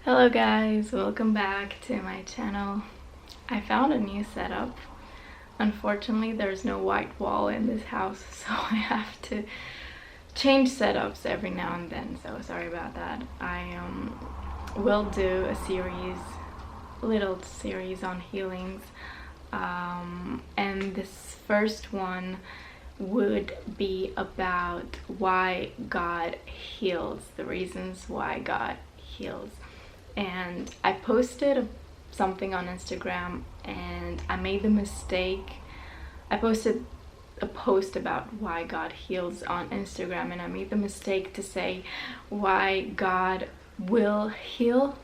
Hello guys, welcome back to my channel. I found a new setup. Unfortunately, there's no white wall in this house, so I have to change setups every now and then, so sorry about that. I will do a little series on healings, and this first one would be about why God heals, the reasons why God heals. And I posted something on Instagram and I made the mistake. I posted a post about why God heals on Instagram, and I made the mistake to say why God will heal,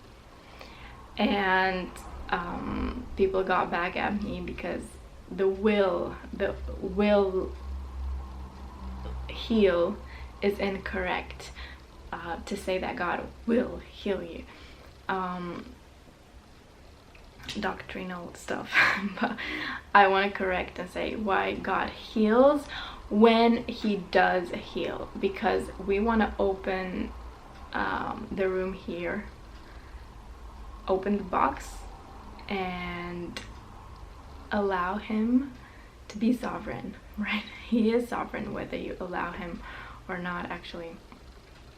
and people got back at me because the will heal is incorrect. To say that God will heal you, doctrinal stuff. But I want to correct and say why God heals when he does heal, because we want to open the room here, open the box, and allow him to be sovereign, right? He is sovereign whether you allow him or not, actually.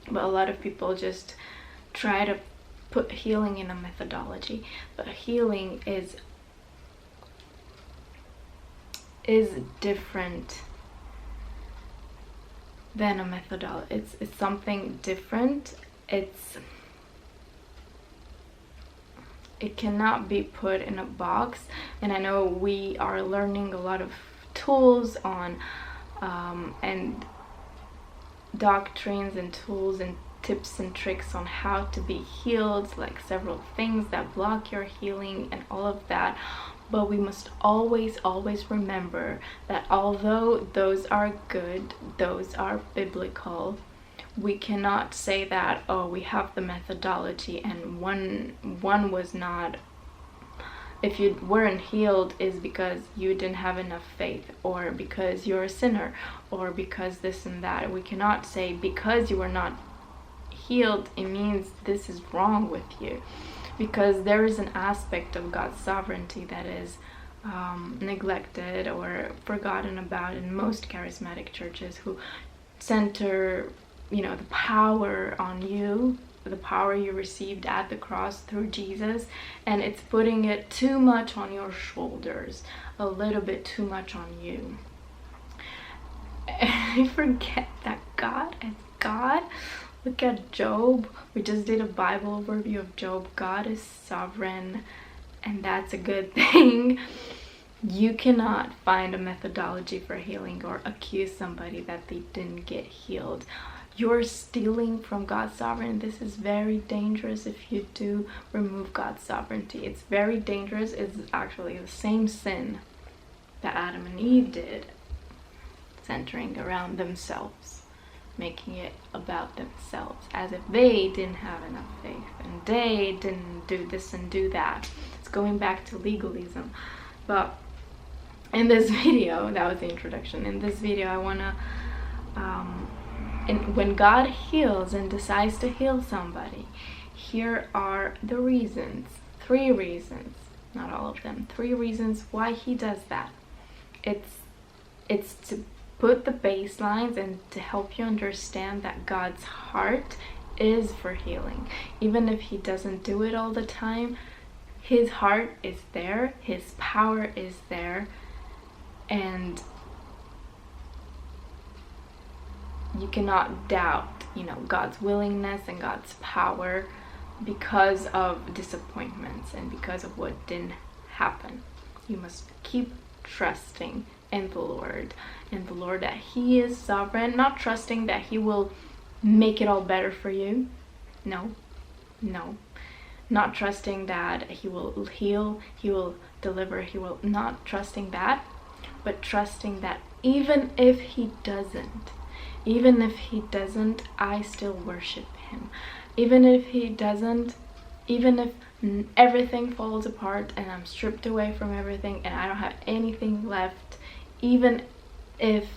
But a lot of people just try to put healing in a methodology, but healing is different than a methodology. It's something different. It cannot be put in a box. And I know we are learning a lot of tools on and doctrines and tools and tips and tricks on how to be healed, like several things that block your healing and all of that. But we must always remember that although those are good, those are biblical, we cannot say that, oh, we have the methodology and one was not. If you weren't healed is because you didn't have enough faith, or because you're a sinner, or because this and that. We cannot say because you were not healed it means this is wrong with you, because there is an aspect of God's sovereignty that is neglected or forgotten about in most charismatic churches, who center, the power on you, the power you received at the cross through Jesus, and it's putting it too much on your shoulders, a little bit too much on you. And I forget that God is God. Look at Job. We just did a Bible overview of Job. God is sovereign, and that's a good thing. You cannot find a methodology for healing or accuse somebody that they didn't get healed. You're stealing from God's sovereignty. This is very dangerous if you do remove God's sovereignty. It's very dangerous. It's actually the same sin that Adam and Eve did, centering around themselves, making it about themselves, as if they didn't have enough faith and they didn't do this and do that. It's going back to legalism. But in this video, that was the introduction. In this video, I want to and when God heals and decides to heal somebody, here are the reasons. 3 reasons, not all of them. 3 reasons why he does that. It's to put the baselines and to help you understand that God's heart is for healing. Even if he doesn't do it all the time, his heart is there, his power is there, and you cannot doubt, God's willingness and God's power because of disappointments and because of what didn't happen. You must keep trusting in the Lord, that he is sovereign, not trusting that he will make it all better for you. No. Not trusting that he will heal, he will deliver, he will, not trusting that, but trusting that even if he doesn't, I still worship him. Even if he doesn't, even if everything falls apart and I'm stripped away from everything and I don't have anything left, even if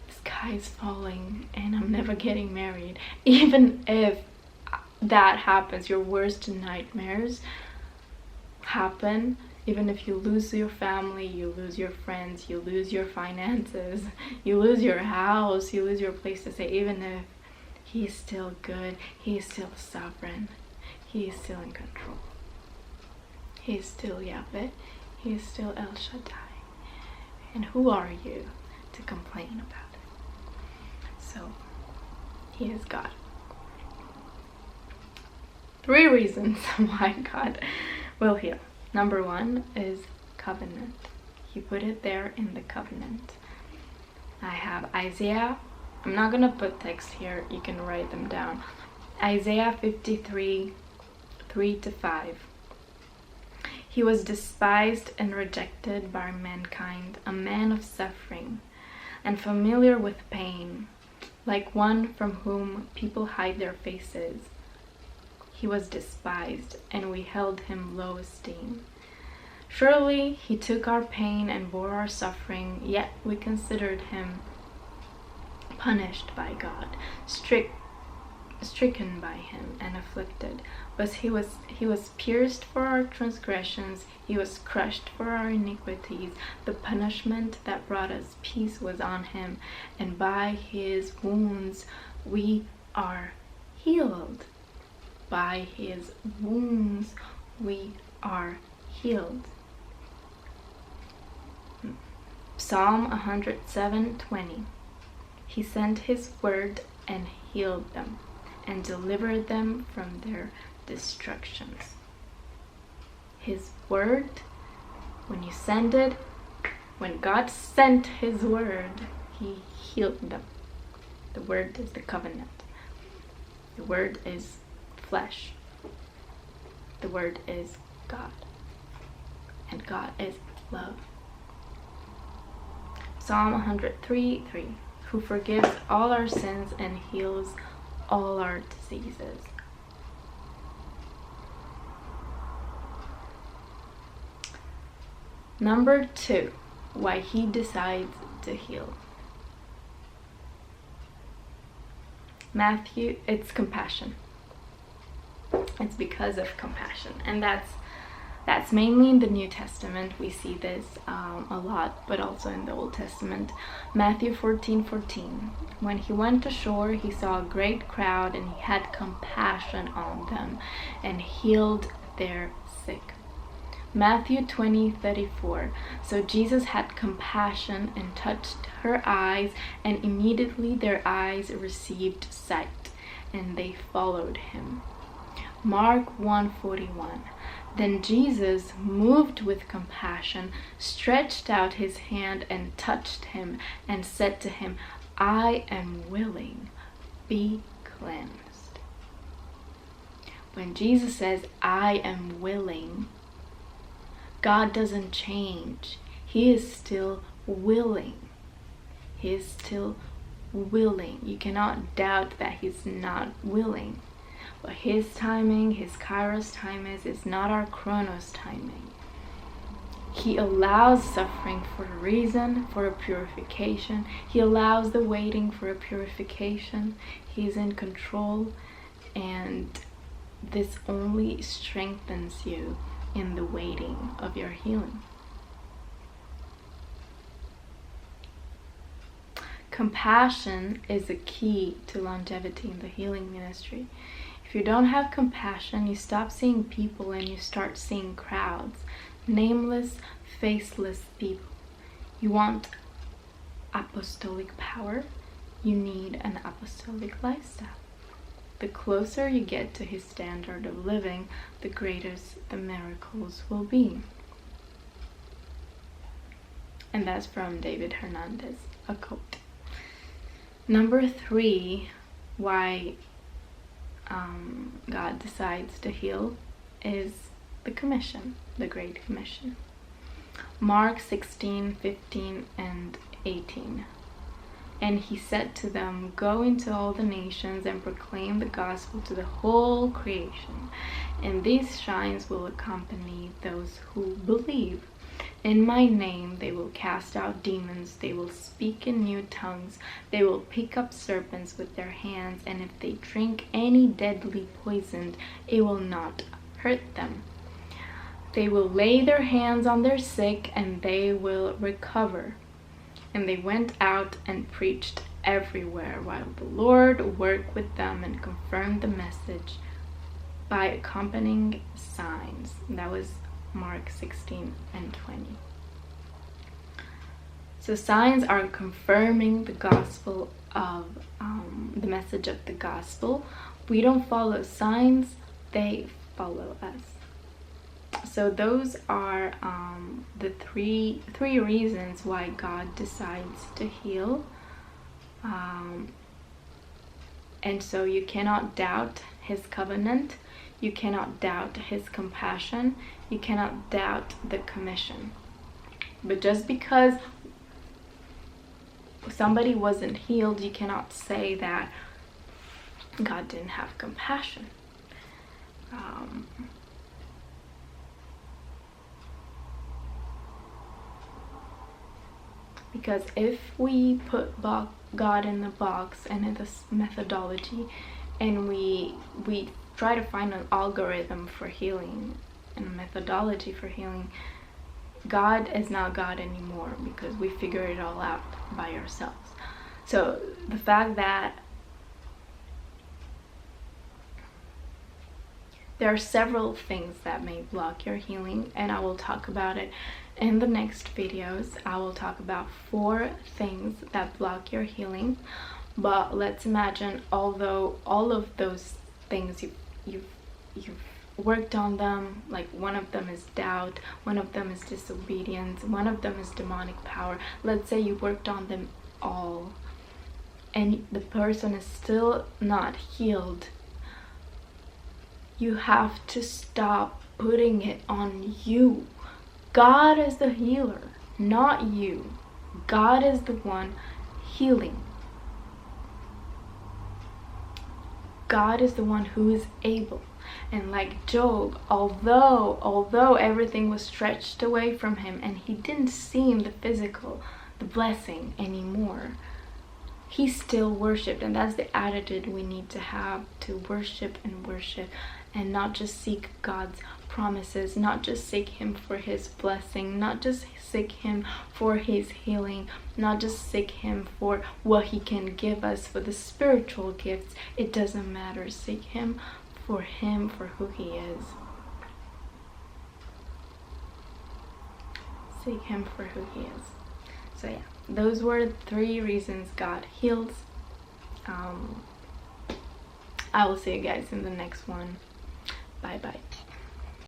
the sky is falling and I'm never getting married, even if that happens, your worst nightmares happen, even if you lose your family, you lose your friends, you lose your finances, you lose your house, you lose your place to stay, even if He's still good, He's still sovereign, He is still in control. He is still Yahweh, He is still El Shaddai. And who are you to complain about it? So, He is God. 3 reasons why God will heal. Number 1 is covenant. He put it there in the covenant. I have Isaiah. I'm not going to put text here. You can write them down. Isaiah 53, 3-5. He was despised and rejected by mankind, a man of suffering and familiar with pain, like one from whom people hide their faces. He was despised, and we held him low esteem. Surely he took our pain and bore our suffering, yet we considered him punished by God, stricken by him and afflicted. But he was pierced for our transgressions, he was crushed for our iniquities. The punishment that brought us peace was on him, and by his wounds we are healed. By his wounds we are healed. Psalm 107:20. He sent his word and healed them and delivered them from their destructions. His word, when you send it, when God sent his word, he healed them. The word is the covenant. The word is flesh. The word is God. And God is love. Psalm 103:3. Who forgives all our sins and heals all our diseases. Number 2, why he decides to heal. Matthew, it's compassion. It's because of compassion, and that's mainly in the New Testament. We see this a lot, but also in the Old Testament. Matthew 14:14. When he went ashore, he saw a great crowd, and he had compassion on them and healed their sick. Matthew 20:34. So Jesus had compassion and touched her eyes, and immediately their eyes received sight, and they followed him. Mark 1:41. Then Jesus, moved with compassion, stretched out his hand and touched him and said to him, I am willing, be cleansed. When Jesus says, I am willing, God doesn't change. He is still willing. He is still willing. You cannot doubt that he's not willing. But his timing, his kairos time is not our chronos timing. He allows suffering for a reason, for a purification. He allows the waiting for a purification. He's in control, and this only strengthens you in the waiting of your healing. Compassion is a key to longevity in the healing ministry. If you don't have compassion, you stop seeing people and you start seeing crowds, nameless, faceless people. You want apostolic power, you need an apostolic lifestyle. The closer you get to his standard of living, the greater the miracles will be. And that's from David Hernandez, a quote. Number 3, why God decides to heal is the commission, the Great Commission. Mark 16:15 and 18. And he said to them, go into all the nations and proclaim the gospel to the whole creation. And these signs will accompany those who believe. In my name they will cast out demons, they will speak in new tongues, they will pick up serpents with their hands, and if they drink any deadly poison, it will not hurt them. They will lay their hands on their sick, and they will recover." And they went out and preached everywhere, while the Lord worked with them and confirmed the message by accompanying signs. That was Mark 16 and 20. So signs are confirming the gospel of the message of the gospel. We don't follow signs, they follow us. So those are the three reasons why God decides to heal. And so you cannot doubt his covenant, you cannot doubt his compassion, you cannot doubt the commission. But just because somebody wasn't healed, you cannot say that God didn't have compassion. Because if we put God in the box and in this methodology, and we try to find an algorithm for healing and a methodology for healing, God is not God anymore, because we figure it all out by ourselves. So the fact that there are several things that may block your healing, and I will talk about it in the next videos. I will talk about 4 things that block your healing. But let's imagine, although all of those things you've worked on them, like one of them is doubt, one of them is disobedience, one of them is demonic power. Let's say you worked on them all and the person is still not healed. You have to stop putting it on you. God is the healer, not you. God is the one healing. God is the one who is able. And like Job, although everything was stretched away from him and he didn't see the physical, the blessing anymore, he still worshipped. And that's the attitude we need to have, to worship and not just seek God's promises, not just seek him for his blessing, not just seek him for his healing, not just seek him for what he can give us, for the spiritual gifts. It doesn't matter. Seek him for who he is. Seek him for who he is. So yeah, those were 3 reasons God heals. I will see you guys in the next one. Bye bye.